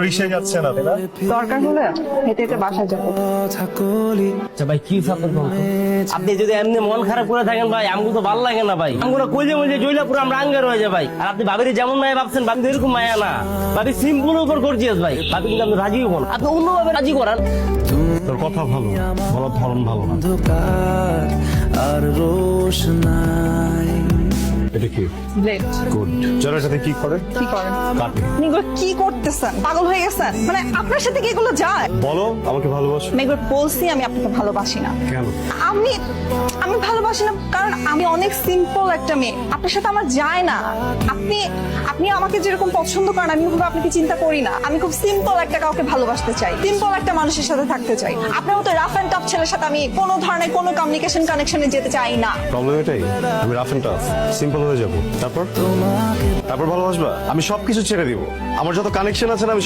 রিক্সায় যাচ্ছে না তাই না? দরকার হলে হেঁটে হেঁটে বাসায় যাবো। আচ্ছা ভাই কি সাপোর্ট বলতো আপনি যদি এমনি মন খারাপ করে থাকেন ভাই আমাকে তো ভালো লাগে না ভাই আমরা কইলে মজে জইলা পুরো আমরা আঙ্গার হয়ে যায় ভাই আর আপনি ভাবির যেমন মায়া ভাবছেন ভাবি এরকম মায়া না ভাবি সিম্পল উপর গর্জিয়াস ভাই ভাবি কিন্তু আপনি রাজি হন আপনি অন্যভাবে রাজি করান তোর কথা ভালো, বলার ধরন ভালো না। আর রোশনাই এটা কি? ব্লেড। গুড। যারা সাথে কি করে? কি করেন কাটে। আপনি এগুলো কি করতেছেন? পাগল হয়ে গেছেন? মানে আপনার সাথে কি এগুলো যায়? বলো আমাকে ভালোবাসো। আমি একবার বলছি আমি আপনাকে ভালোবাসি না। কেন? আমি আমি ভালোবাসি না কারণ আমি অনেক সিম্পল একটা মেয়ে, আপনার সাথে আমার যায় না। আপনি আপনি আমাকে যেরকম পছন্দ করেন আমি ওভাবে আপনাকে চিন্তা করি না। আমি খুব সিম্পল একটা কাউকে ভালোবাসতে চাই, সিম্পল একটা মানুষের সাথে থাকতে চাই। আপনার মতো রাফ এন্ড টাফ ছেলের সাথে আমি কোনো ধরনের কোনো কমিউনিকেশন কানেকশনে যেতে চাই না। প্রবলেম এটাই, আমি রাফ এন্ড টাফ সিম্পল হয়ে যাবো, তারপর ভালোবাসবা। আমি সবকিছু ছেড়ে দিব, আমার যত কানেকশন আছে না আমি